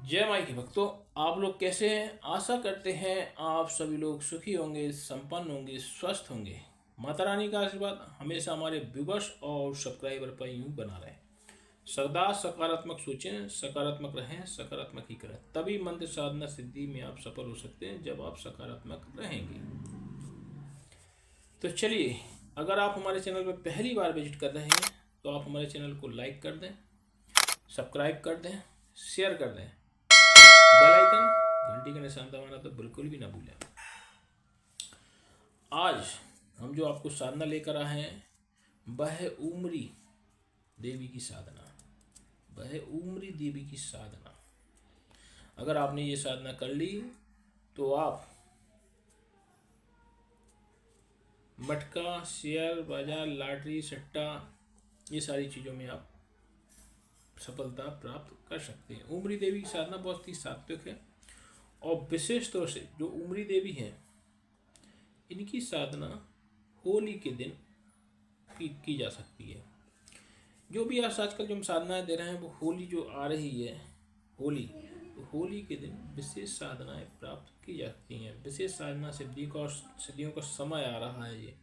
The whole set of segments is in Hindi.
जय माई के भक्तों, आप लोग कैसे हैं? आशा करते हैं आप सभी लोग सुखी होंगे, संपन्न होंगे, स्वस्थ होंगे। माता रानी का आशीर्वाद हमेशा हमारे व्यूवर्स और सब्सक्राइबर पर यूं बना रहे। सदा सकारात्मक सोचें, सकारात्मक रहें, सकारात्मक ही करें, तभी मंत्र साधना सिद्धि में आप सफल हो सकते हैं जब आप सकारात्मक रहेंगे। तो चलिए, अगर आप हमारे चैनल पर पहली बार विजिट कर रहे हैं तो आप हमारे चैनल को लाइक कर दें, सब्सक्राइब कर दें, शेयर कर दें, बेल आइकन घंटी का निशान दबाना तो बिल्कुल भी ना भूलें। आज हम जो आपको साधना लेकर आए हैं वह है उमरी देवी की साधना। वह है उमरी देवी की साधना। अगर आपने ये साधना कर ली तो आप मटका, शेयर बाजार, लॉटरी, सट्टा, ये सारी चीज़ों में आप सफलता प्राप्त कर सकते हैं। उमरी देवी की साधना बहुत ही सात्विक है और विशेष तौर से जो उमरी देवी हैं इनकी साधना होली के दिन की जा सकती है। जो भी आज आजकल जो हम साधनाएं दे रहे हैं वो होली जो आ रही है, होली, तो होली के दिन विशेष साधनाएं प्राप्त की जा सकती हैं। विशेष साधना सिद्धियों का समय आ रहा है ये,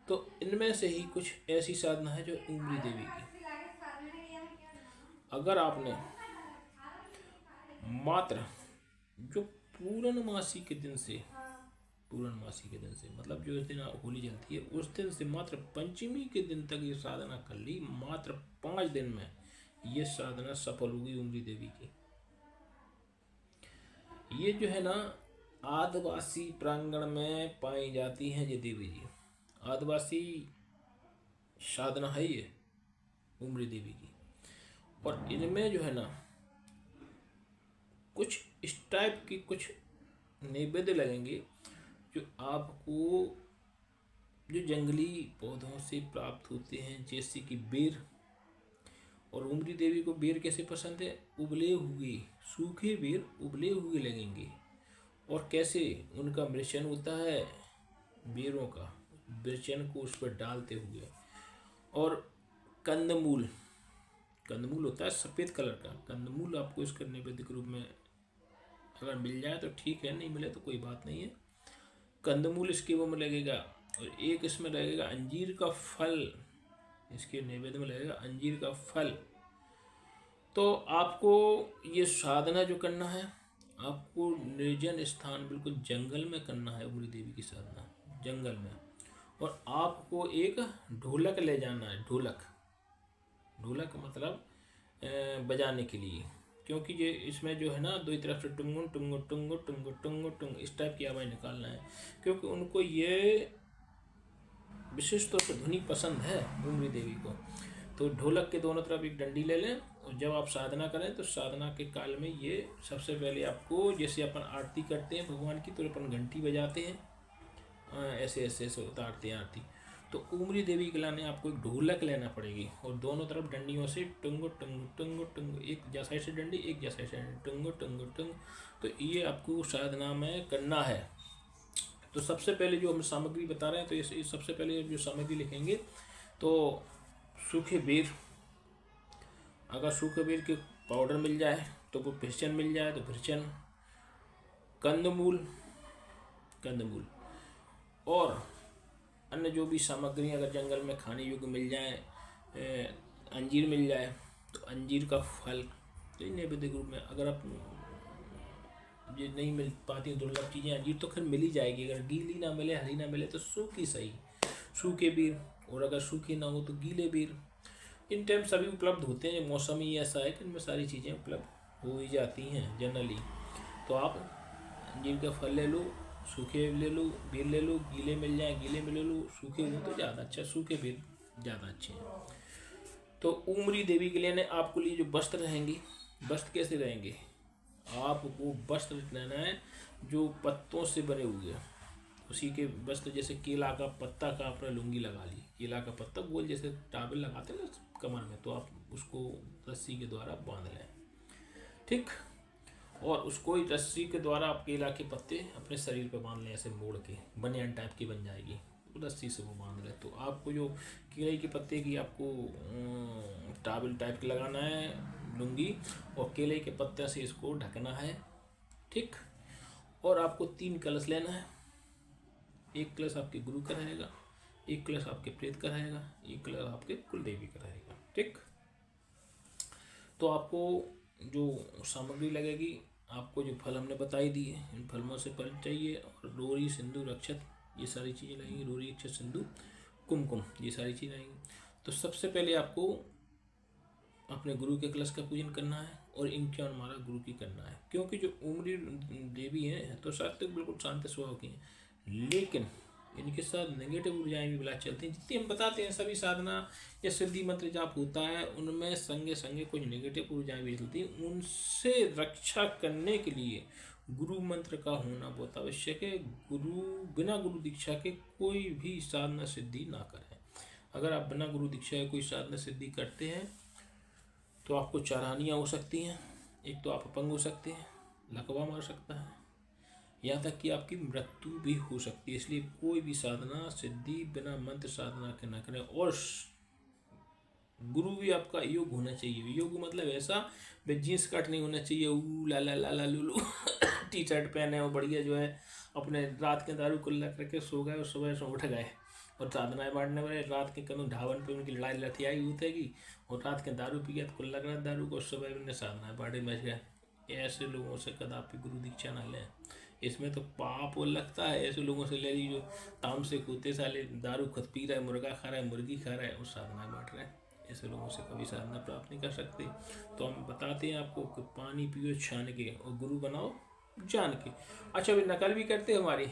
तो इनमें से ही कुछ ऐसी साधना है जो उमरी देवी की। अगर आपने मात्र जो पूर्णमासी के दिन से मतलब जो इस दिन होली जलती है उस दिन से मात्र पंचमी के दिन तक ये साधना कर ली, मात्र 5 दिन में ये साधना सफल होगी उमरी देवी की। ये जो है ना आदिवासी प्रांगण में पाई जाती हैं ये देवी जी। आदिवासी साधना है ये उमरी देवी की। और इनमें जो है ना कुछ इस टाइप की कुछ नैवेद्य लगेंगे जो आपको जो जंगली पौधों से प्राप्त होते हैं, जैसे कि बेर। और उमरी देवी को बेर कैसे पसंद है? उबले हुए, सूखे बेर उबले हुए लगेंगे। और कैसे उनका मिश्रण होता है बेरों का, मिश्रण को उस पर डालते हुए। और कंदमूल, कंदमूल होता है सफ़ेद कलर का, कंदमूल आपको इसके नैवेद्य के रूप में अगर मिल जाए तो ठीक है, नहीं मिले तो कोई बात नहीं है। कंदमूल इसके वो में लगेगा। और एक इसमें लगेगा अंजीर का फल, इसके नैवेद्य में लगेगा अंजीर का फल। तो आपको ये साधना जो करना है, आपको निर्जन स्थान बिल्कुल जंगल में करना है उमरी देवी की साधना, जंगल में। और आपको एक ढोलक ले जाना है। ढोलक मतलब बजाने के लिए, क्योंकि ये इसमें जो है ना दो तरफ से टुंगु टुंगु टुंगु टुंगु टुंगु टुंग इस टाइप की आवाज़ निकालना है, क्योंकि उनको ये विशेष तौर पर ध्वनि पसंद है उमरी देवी को। तो ढोलक के दोनों तरफ एक डंडी ले लें और जब आप साधना करें तो साधना के काल में ये सबसे पहले आपको, जैसे अपन आरती करते हैं भगवान की तो अपन घंटी बजाते हैं, ऐसे ऐसे ऐसे उतारते हैं आरती, तो उमरी देवी के लाने आपको एक ढोलक लेना पड़ेगी और दोनों तरफ डंडियों से टुंगु टुंगु टुंगु टुंगु, एक साइड से डंडी, एक साइड से डंडी, टुंगु टुंगु टुंग। तो ये आपको साधना में करना है। तो सबसे पहले जो हम सामग्री बता रहे हैं, तो ये सबसे पहले जो सामग्री लिखेंगे तो सूखे बेर, अगर सूखे बेर के पाउडर मिल जाए तो वो भिरचन मिल जाए तो भिरचन, कंदमूल और अन्य जो भी सामग्री अगर जंगल में खाने योग्य मिल जाए, अंजीर मिल जाए तो अंजीर का फल। तो नैवेद्य के रूप में अगर आप ये नहीं मिल पाती हैं दुर्लभ चीज़ें, अंजीर तो खैर मिल ही जाएगी, अगर गीली ना मिले, हरी ना मिले तो सूखी सही, सूखे बेर, और अगर सूखी ना हो तो गीले बेर। इन टाइम सभी उपलब्ध होते हैं, मौसम ही ऐसा है कि इनमें सारी चीज़ें उपलब्ध हो ही जाती हैं जनरली। तो आप अंजीर का फल ले लो, सूखे ले लो, बेर ले लो, गीले मिल जाए गीले में ले लो, सूखे हो तो ज़्यादा अच्छा, सूखे बेर ज़्यादा अच्छे हैं। तो उमरी देवी के लिए आपको लिए जो वस्त्र रहेंगे, वस्त्र कैसे रहेंगे? आपको वस्त्र लेना है जो पत्तों से बने हुए हैं, उसी के वस्त्र, जैसे केला का पत्ता का आपने लुंगी लगा ली, केला का पत्ता गोल जैसे टावल लगाते हैं ना कमर में, तो आप उसको रस्सी के द्वारा बांध लें, ठीक। और उसको ही रस्सी के द्वारा आप केला के पत्ते अपने शरीर पर बांध लें, ऐसे मोड़ के, बनियान टाइप की बन जाएगी, रस्सी से वो बांध लें। तो आपको जो केले के पत्ते की आपको टावल टाइप की लगाना है, लूँगी और केले के पत्ते से इसको ढकना है, ठीक। और आपको 3 कलश लेना है। एक कलश आपके गुरु का रहेगा, एक कलश आपके प्रेत का रहेगा, एक कलश आपके कुलदेवी का रहेगा, ठीक। तो आपको जो सामग्री लगेगी, आपको जो फल हमने बताई दी है, इन फलों से फल चाहिए, और रोरी, सिंदूर, अक्षत, ये सारी चीज़ें लगेंगी। रोरी, अक्षत, सिंदूर, कुमकुम, ये सारी चीज़ें आएंगी। तो सबसे पहले आपको अपने गुरु के कलश का पूजन करना है और इनके अनुमारा गुरु की करना है, क्योंकि जो उमरी देवी हैं तो सात्विक बिल्कुल शांत स्वभाव की हैं, लेकिन इनके साथ नेगेटिव ऊर्जाएं भी बिला चलती हैं। जितनी हम बताते हैं सभी साधना या सिद्धि मंत्र जाप होता है, उनमें संगे संगे कुछ नेगेटिव ऊर्जाएं भी चलती हैं। उनसे रक्षा करने के लिए गुरु मंत्र का होना बहुत आवश्यक है। बिना गुरु दीक्षा के कोई भी साधना सिद्धि ना करें। अगर आप बिना गुरु दीक्षा के कोई साधना सिद्धि करते हैं तो आपको 4 हानियाँ हो सकती हैं। एक तो आप अपंग हो सकते हैं, लकवा मार सकता है, यहाँ तक कि आपकी मृत्यु भी हो सकती है। इसलिए कोई भी साधना सिद्धि बिना मंत्र साधना के न करें। और गुरु भी आपका योग होना चाहिए। योग मतलब ऐसा भाई जीन्स कट नहीं होना चाहिए, ऊ ला ला ला ला लू टी शर्ट पहने और बढ़िया जो है अपने रात के दारू कुल्ला करके सो गए और सुबह से उठ गए और साधनाएं बांटने वाले रात के कदम ढावन पे उनकी लड़ाई लथियाई उठेगी और रात के दारू पी गया तो कुल्ला करा दारू को, सुबह उन्हें साधनाएं बांटे मच गए। ऐसे लोगों से कदापि गुरु दीक्षा ना लें, इसमें तो पाप वो लगता है। ऐसे लोगों से ले ली जो ताम से कूदते साले दारू खुद पी रहा है, मुर्गा खा रहा है, मुर्गी खा रहा है और साधना बांट रहा है। ऐसे लोगों से कभी साधना प्राप्त नहीं कर सकते। तो हम बताते हैं आपको कि पानी पियो छान के और गुरु बनाओ जान के। अच्छा अभी नकल भी करते हमारी,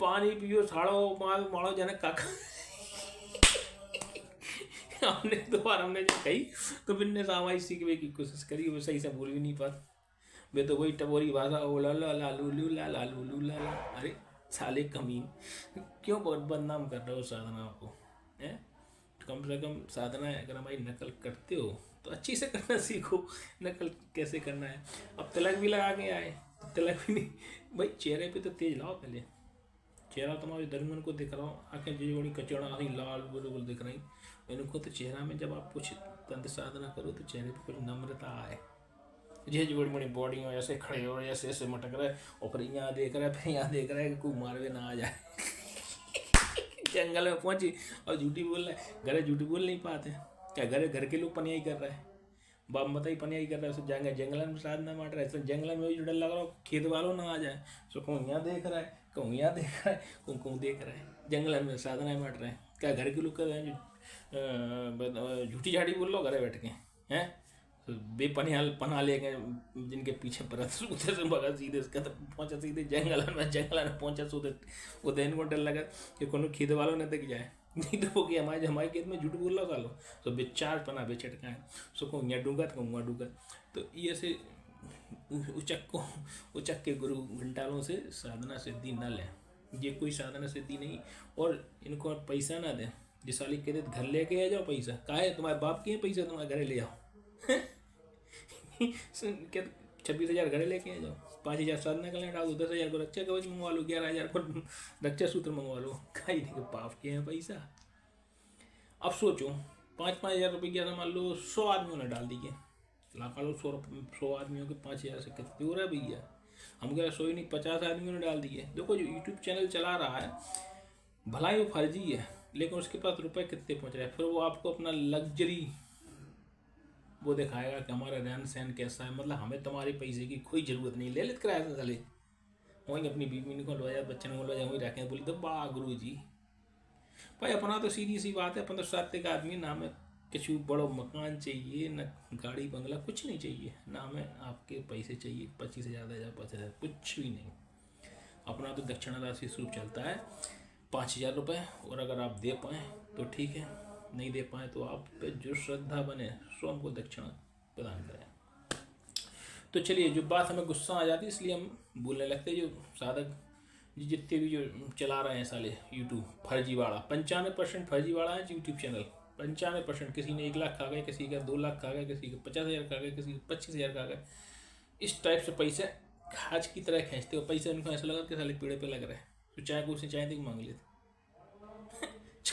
पानी पियो छाड़ो मारो मारो जनक काका हमने 2 बार हमने जो कही तो बिन्ने सामाई सीखने की कोशिश करी, वो सही से बोल भी नहीं पाता। मैं तो वही टपोरी भाषा ओ ला ला ला लू लू ला ला लू लू ला ला। अरे साले कमीन, क्यों बहुत बदनाम कर रहे हो साधना को, हैं? कम से कम साधना अगर हमारी नकल करते हो तो अच्छी से करना सीखो। नकल कैसे करना है। अब तिलक भी लगा के आए तो तिलक भी नहीं, भाई चेहरे पे तो तेज लाओ पहले। चेहरा तुम्हारे दरमियान को दिख रहा हो, आँखें जो बड़ी कचड़ा आँखें लाल बिल्कुल दिख रही, इनको तो चेहरा में जब आप कुछ तंत्र साधना करो तो चेहरे पे कुछ नम्रता आए। ये जो बड़ी बड़ी बॉडी हो ऐसे खड़े हो ऐसे ऐसे मटक रहे और फिर यहाँ देख रहा है, फिर यहाँ देख रहा है कि कोई मारवे ना आ जाए जंगल में पहुंची और झूठी बोल रहा है। घरे झूठी बोल नहीं पाते, क्या घर के लोग पनियाई कर रहे हैं, बाप बताई पनियाई कर रहा है, सो जाएंगे जंगल में साधना मार रहा है, तो जंगल में भी डर लग रहा हो खेत वालों ना आ जाए। सो कहूँ यहाँ देख रहा है, कहूँ यहाँ देख रहा है, कहूँ देख रहा है, जंगल में साधना मार रहे हैं। क्या घर के लोग कर रहे हैं झूठी झाड़ी बोल लो घरे बैठ के, हैं तो बेपनियाल पना ले गए जिनके पीछे परत सूते से भगा सीधे इसका तो पहुंचा सीधे जंगल में पहुंचा सूते। वो दिन को डर लगा कि कोनो खेत वालों ने तक जाए, नहीं तो वो कि हमारे खेत में झूठ बोल रहा सालो तो बेचार पना बेचटका है। सो कहूँ यहाँ डूंगा तो कहूँगा डूंगा। तो ये से उचक के गुरु घंटालों से साधना सिद्धि न लें, ये कोई साधना सिद्धि नहीं। और इनको पैसा ना दें। जिस साली कहते घर लेके आ जाओ पैसा, कहा है तुम्हारे बाप के पैसा तुम्हारे घरे ले आओ क्या 26,000 घरे लेके आ जाओ, 5,000 साधना करने डाल दो, 10,000 को रक्षा कवच मंगवा लो, 11,000 को रक्षा सूत्र मंगवा लो, खाई नहीं पाप के हैं पैसा। अब सोचो 5,000 रुपये क्या मान लो 100 आदमियों ने डाल दिए, लगा लो 100 आदमियों के 5,000 से कितने हो रहा है भैया। हम कह 100 ही नहीं 50 आदमियों ने डाल दिए। देखो जो यूट्यूब चैनल चला रहा है भलाई वो फर्जी है, लेकिन उसके पास रुपए कितने पहुँच रहे हैं। फिर वो आपको अपना लग्जरी वो दिखाएगा कि हमारा रहन सहन कैसा है, मतलब हमें तुम्हारे पैसे की कोई ज़रूरत नहीं, ले लेते किराया से चले वहीं अपनी बीवी को लो जाए बच्चन को लो जाए वहीं रखें। बोले तो वाह गुरु जी भाई अपना तो सीधी सी बात है, अपन तो सात्विक आदमी, ना हमें कुछ बड़ो मकान चाहिए न गाड़ी बंगला कुछ नहीं चाहिए, ना हमें आपके पैसे चाहिए 25,000 50,000 कुछ भी नहीं। अपना तो दक्षिणा राशि स्वरूप चलता है 5,000 रुपये, और अगर आप दे पाएँ तो ठीक है, नहीं दे पाए तो आप पे जो श्रद्धा बने सो हमको दक्षिणा प्रदान करें। तो चलिए जो बात हमें गुस्सा आ जाती है इसलिए हम बोलने लगते हैं। जो साधक जितने भी जो चला रहे हैं साले यूट्यूब फर्जीवाड़ा, 95% फर्जीवाड़ा है यूट्यूब चैनल। 95%, किसी ने 1 लाख खा गए, किसी का 2 लाख खा गए, किसी का 50,000 खा गए, किसी का 25,000 खा गए। इस टाइप से पैसे खाज की तरह खींचते हो। पैसे उनको ऐसा लगा कि साले पेड़े पे लग रहे हैं, तो चाहे को उससे चाहे थे मांग लेते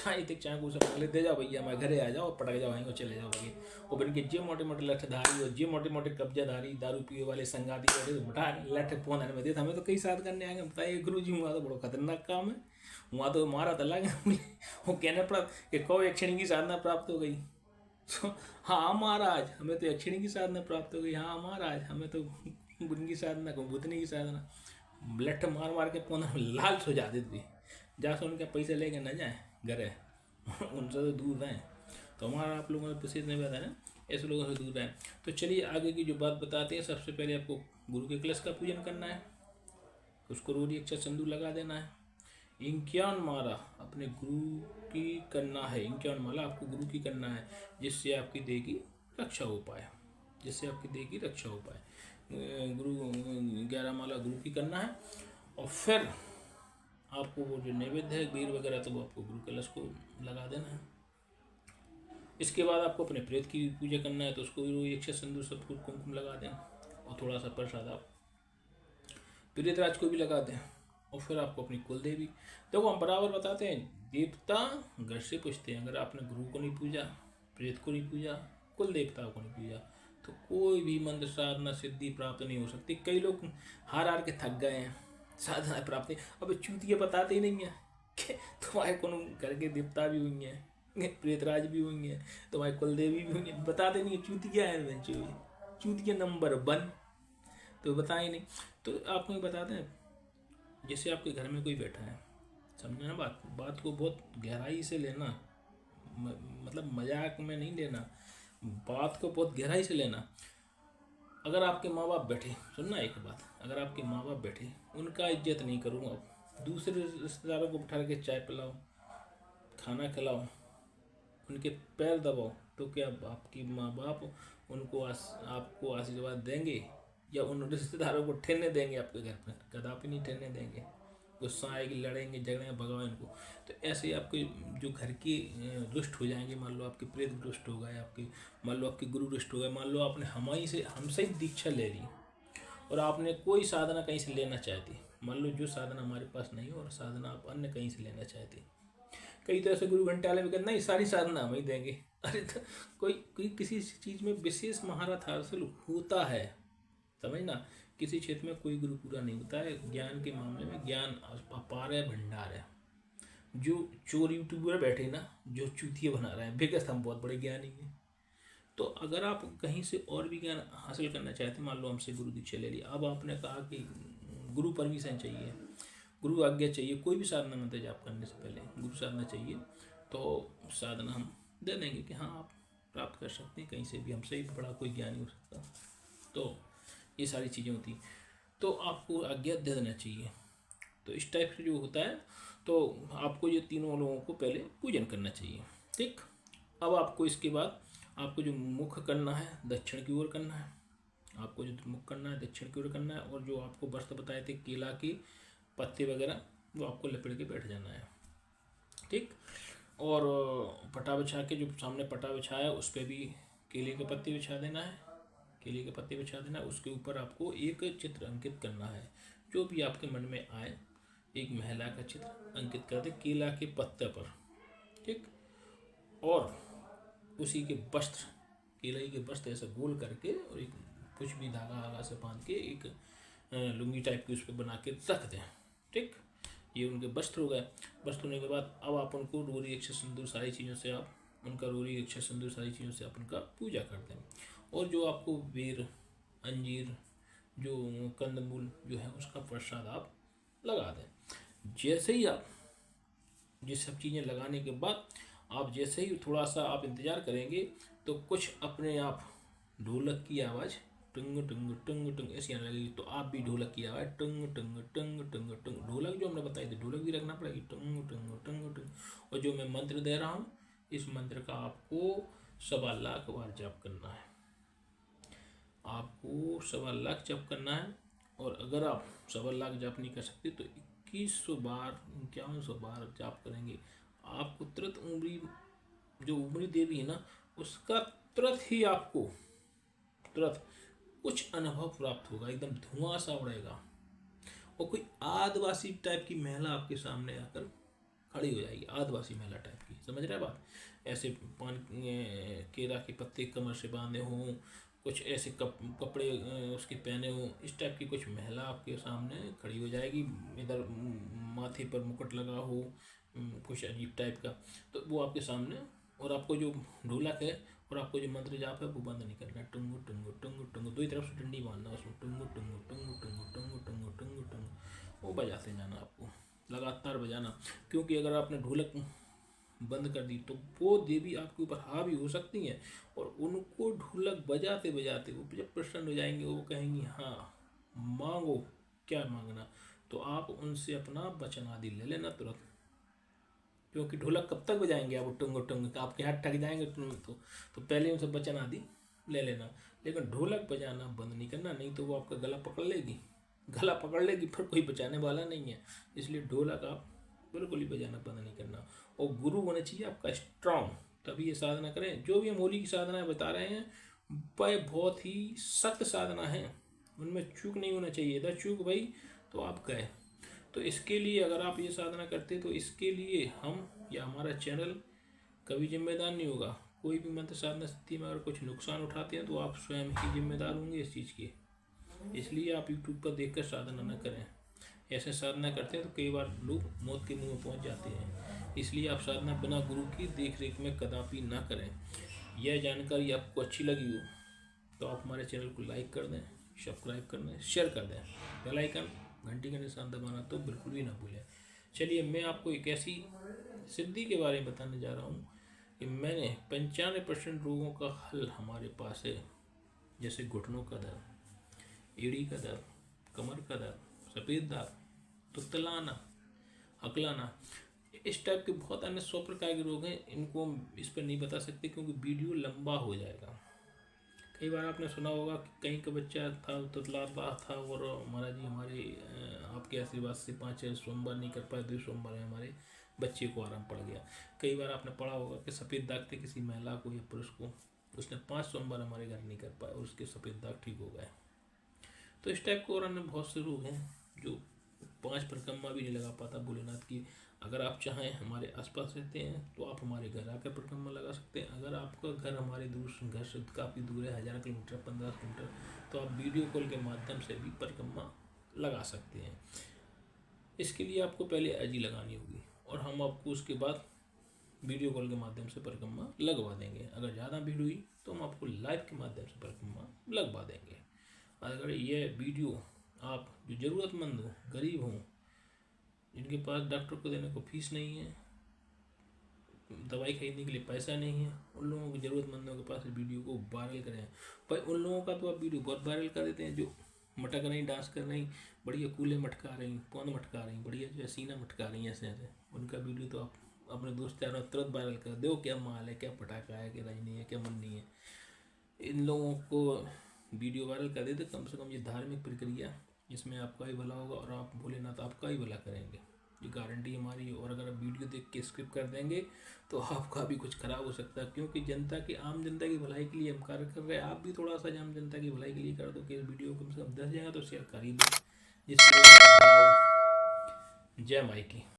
चाय तक चाय को सब पहले दे जाओ भैया, मैं घरे आ जाओ, पटक जाओ वहीं को चले जाओ भैया। और बन के जे मोटे मोटे लठधारी और जे मोटे मोटे कब्जाधारी दारू पिए वाले संगाती वाले बटा लठ पौधे में देते, हमें तो कई साथ करने आएंगे। बताइए गुरु जी, वहाँ तो बड़ा खतरनाक काम है, वहाँ तो मारा तो लगे। वो कहने पड़ा कि कौ यक्षिणी की साधना प्राप्त हो गई। हाँ महाराज, हमें तो यक्षिणी की साधना प्राप्त हो गई। हाँ महाराज, हमें तो बुन की साधना, भूतनी की साधना। लठ मार मार के पौधा लाल सो जाते थे। जहाँ उनके पैसे लेके न जाए घरे, उनसे तो दूर रहें। तो हमारा आप लोगों में प्रसिद्ध नहीं बताया, ऐसे लोगों से दूर रहें। तो चलिए आगे की जो बात बताते हैं। सबसे पहले आपको गुरु के कलश का पूजन करना है, उसको रोरी अक्षर सिंदूर लगा देना है। इंक्यान माला अपने गुरु की करना है, इंक्यान माला आपको गुरु की करना है, जिससे आपकी देह की रक्षा हो पाए, जिससे आपकी देह की रक्षा हो पाए। गुरु 11 माला गुरु की करना है। और फिर आपको वो जो नैवेद्य है बीर वगैरह, तो वो आपको गुरु कलश को लगा देना है। इसके बाद आपको अपने प्रेत की पूजा करना है, तो उसको भी अक्षर सिंदूर सब फूल कुमकुम लगा दें, और थोड़ा सा प्रसाद आप प्रेतराज को भी लगा दें। और फिर आपको अपनी कुल देवी, देखो हम बराबर बताते हैं, देवता घर से पूछते हैं। अगर आपने गुरु को नहीं पूजा, प्रेत को नहीं पूजा, कुल देवता को नहीं पूजा, तो कोई भी मंत्र साधना सिद्धि प्राप्त नहीं हो सकती। कई लोग हार हार के थक गए हैं, साधना प्राप्त नहीं। अब चूतिया बताते ही नहीं है कि तुम्हारे को घर के देवता भी हुई हैं, प्रेतराज भी हुई हैं, तुम्हारी कुल देवी भी हुई हैं, बताते नहीं है। चूतिया है, चूतिया नंबर 1, तो बताए नहीं। तो आपको बताते हैं, जैसे आपके घर में कोई बैठा है, समझना ना बात को बहुत गहराई से लेना, मतलब मजाक में नहीं लेना, बात को बहुत गहराई से लेना। अगर आपके माँ बाप बैठे, सुनना एक बात, अगर आपके माँ बाप बैठे, उनका इज्जत नहीं करूँगा, दूसरे रिश्तेदारों को बिठा के चाय पिलाओ, खाना खिलाओ, उनके पैर दबाओ, तो क्या आपकी माँ बाप उनको आपको आशीर्वाद देंगे, या उन रिश्तेदारों को ठहरने देंगे आपके घर पर? कदापि नहीं ठहरने देंगे। गुस्सा आएगी, लड़ेंगे, झगड़ेंगे, भगाओ इनको। तो ऐसे ही आपके जो घर की रुष्ट हो जाएंगे। मान लो आपके प्रेत रुष्ट हो गए, आपके मान लो आपके गुरु रुष्ट हो गए, मान लो आपने हमसे ही दीक्षा ले ली, और आपने कोई साधना कहीं से लेना चाहती, मान लो जो साधना हमारे पास नहीं हो और साधना आप अन्य कहीं से लेना चाहती, कई तरह से गुरु घंटाले में कहते नहीं सारी साधना हम ही देंगे। अरे तो कोई किसी चीज़ में विशेष महारत हासिल होता है, समझना। किसी क्षेत्र में कोई गुरु पूरा नहीं होता है। ज्ञान के मामले में ज्ञान अपार है, भंडार है। जो चोर यूट्यूबर बैठे ना, जो चूतिया बना रहे हैं, बिगस्त हम बहुत बड़े ज्ञानी हैं। तो अगर आप कहीं से और भी ज्ञान हासिल करना चाहते हैं, मान लो हमसे गुरु दीक्षा ले लिया, अब आपने कहा कि गुरु परमिशन चाहिए, गुरु आज्ञा चाहिए, कोई भी साधना मंत्र जाप करने से पहले गुरु साधना चाहिए, तो साधना हम दे देंगे कि हाँ आप प्राप्त कर सकते हैं कहीं से भी, हमसे ही बड़ा कोई ज्ञानी हो सकता। तो ये सारी चीज़ें होती, तो आपको आज्ञा दे देना चाहिए। तो इस टाइप से जो होता है, तो आपको ये तीनों लोगों को पहले पूजन करना चाहिए। ठीक, अब आपको इसके बाद आपको जो मुख करना है दक्षिण की ओर करना है, आपको जो मुख करना है दक्षिण की ओर करना है। और जो आपको वस्त्र बताए थे केला के पत्ते वगैरह, वो आपको लपेट के बैठ जाना है। ठीक, और पटा बिछा के, जो सामने पटा बिछाया उस पर भी केले के पत्ते बिछा देना है, केले के पत्ते बिछा देना है। उसके ऊपर आपको एक चित्र अंकित करना है, जो भी आपके मन में आए, एक महिला का चित्र अंकित कर दे केला के पत्ते पर। ठीक, और उसी के वस्त्र, केले के वस्त्र ऐसा गोल करके, और एक कुछ भी धागा से बांध के एक लुंगी टाइप की उस पर बना के रख दें। ठीक, ये उनके वस्त्र हो गए। वस्त्र होने के बाद अब आप उनको रोरी अक्षर सिंदूर सारी चीज़ों से आप उनका रोरी अक्षर सिंदूर सारी चीज़ों से आप उनका पूजा कर दें। और जो आपको बेर, अंजीर, जो कंदमूल जो है उसका प्रसाद आप लगा दें। जैसे ही आप ये सब चीज़ें लगाने के बाद आप जैसे ही थोड़ा सा आप इंतज़ार करेंगे, तो कुछ अपने आप ढोलक की आवाज़ टंग टंग टंग टंग ऐसी आने लगेगी। तो आप भी ढोलक की आवाज़ टंग टंग टंग टंग टंग, ढोलक जो हमने बताई थी ढोलक भी रखना पड़ेगी, टंग टंग टंग टंग। और जो मैं मंत्र दे रहा हूँ, इस मंत्र का आपको 1.25 लाख बार जप करना है, आपको 1.25 लाख जप करना है। और अगर आप 1.25 लाख जप नहीं कर सकते, तो 2100 बार 5100 बार जाप करेंगे, आपको तुरंत जो उमरी देवी है ना, उसका तुरंत ही आपको तुरंत कुछ अनुभव प्राप्त होगा, एकदम धुआं सा उड़ेगा। और कोई आदिवासी टाइप की महिला आपके सामने आकर खड़ी हो जाएगी, आदिवासी महिला टाइप की, समझ रहे हैं बात। ऐसे पान केला के पत्ते कमर से बांधे हों, कुछ ऐसे कपड़े उसके पहने हों, इस टाइप की कुछ महिला आपके सामने खड़ी हो जाएगी। इधर माथे पर मुकुट लगा हो, कुछ अजीब टाइप का, तो वो आपके सामने। और आपको जो ढोलक है और आपको जो मंत्र जाप है वो बंद नहीं करना है। टुंगु टुंगु टुंगु टुंगु, दो ही तरफ से डंडी मारना उसमें, टुंगु टुंगु टुंगु टुंगु टुंगु टुंगु टुंगु टुंगु, वो बजाते जाना आपको, लगातार बजाना। क्योंकि अगर आपने ढोलक बंद कर दी तो वो देवी आपके ऊपर हावी हो सकती हैं, और उनको ढोलक बजाते बजाते वो जब प्रसन्न हो जाएंगे, वो कहेंगी हाँ मांगो क्या मांगना, तो आप उनसे अपना वचन आदि ले लेना तुरंत। क्योंकि ढोलक कब तक बजाएंगे आप टुंग टुंग, आपके हाथ थक जाएंगे तो पहले उनसे वचन आदि ले लेना। लेकिन ढोलक बजाना बंद नहीं करना, नहीं तो वो आपका गला पकड़ लेगी, गला पकड़ लेगी, फिर कोई बचाने वाला नहीं है। इसलिए ढोलक आप बिल्कुल ही बजाना बंद नहीं करना। और गुरु होना चाहिए आपका स्ट्रांग, तभी ये साधना करें। जो भी हम होली की साधना बता रहे हैं वह बहुत ही सख्त साधना है, उनमें चूक नहीं होना चाहिए। इधर चूक भाई तो आप गए। तो इसके लिए अगर आप ये साधना करते तो इसके लिए हम या हमारा चैनल कभी जिम्मेदार नहीं होगा। कोई भी मंत्र साधना स्थिति में अगर कुछ नुकसान उठाते हैं तो आप स्वयं ही जिम्मेदार होंगे इस चीज़ के। इसलिए आप यूट्यूब पर देखकर साधना न करें। ऐसे साधना करते हैं तो कई बार लोग मौत के मुंह में पहुंच जाते हैं। इसलिए आप साधना बिना गुरु की देख रेख में कदापि ना करें। यह जानकारी आपको अच्छी लगी हो तो आप हमारे चैनल को लाइक कर दें, सब्सक्राइब कर दें, शेयर कर दें, बेल आइकन घंटी का निशान दबाना तो बिल्कुल भी ना भूलें। चलिए मैं आपको एक ऐसी सिद्धि के बारे में बताने जा रहा हूँ कि मैंने 95% रोगों का हल हमारे पास है। जैसे घुटनों का दर्द, एड़ी का दर्द, कमर का दर्द, सफ़ेद दाग, तुतलाना, हकलाना, इस टाइप के बहुत अन्य 100 प्रकार के रोग हैं। इनको हम इस पर नहीं बता सकते क्योंकि वीडियो लंबा हो जाएगा। कई बार आपने सुना होगा कि कहीं का बच्चा था तुतलाता था और महाराज जी हमारे आपके आशीर्वाद से 5 सोमवार नहीं कर पाए, 2 सोमवार में हमारे बच्चे को आराम पड़ गया। कई बार आपने पढ़ा होगा कि सफ़ेद दाग थे किसी महिला को या पुरुष को, उसने 5 सोमवार हमारे घर नहीं कर पाया और उसके सफ़ेद दाग ठीक हो गए। तो इस टाइप के और अन्य बहुत से रोग हैं जो 5 परिक्रमा भी नहीं लगा पाता भोलेनाथ की। अगर आप चाहें हमारे आसपास रहते हैं तो आप हमारे घर आकर परिक्रमा लगा सकते हैं। अगर आपका घर हमारे घर से काफ़ी दूर है, 1000 किलोमीटर, 15 किलोमीटर, तो आप वीडियो कॉल के माध्यम से भी परिक्रमा लगा सकते हैं। इसके लिए आपको पहले अर्जी लगानी होगी और हम आपको उसके बाद वीडियो कॉल के माध्यम से परिक्रमा लगवा देंगे। अगर ज़्यादा भीड़ हुई तो हम आपको लाइव के माध्यम से परिक्रमा लगवा देंगे। अगर यह वीडियो आप जो ज़रूरतमंद हो, गरीब हों, जिनके पास डॉक्टर को देने को फीस नहीं है, दवाई खरीदने के लिए पैसा नहीं है, उन लोगों को, ज़रूरतमंदों के पास वीडियो को वायरल करें। पर उन लोगों का तो आप वीडियो बहुत वायरल कर देते हैं जो मटक रही, डांस कर रही, बढ़िया कूले मटका रही, पौन मटका रही, बढ़िया जो है सीना मटका रही, ऐसे ऐसे उनका वीडियो तो आप अपने दोस्त यारों तुरंत वायरल कर दो। क्या माल है, क्या पटाखा है, क्या रजनी है, क्या मन्नी है। इन लोगों को वीडियो वायरल कर दे तो कम से कम ये धार्मिक प्रक्रिया, इसमें आपका ही भला होगा और आप भोलेनाथ आपका ही भला करेंगे, ये गारंटी हमारी है। और अगर आप वीडियो देख के स्किप कर देंगे तो आपका भी कुछ खराब हो सकता है, क्योंकि जनता की, आम जनता की भलाई के लिए हम कार्य कर रहे हैं। आप भी थोड़ा सा आम जनता की भलाई के लिए कर दो कि वीडियो कम से कम 10 जाएगा तो शेयर कर ही दो, जिससे जय माई की।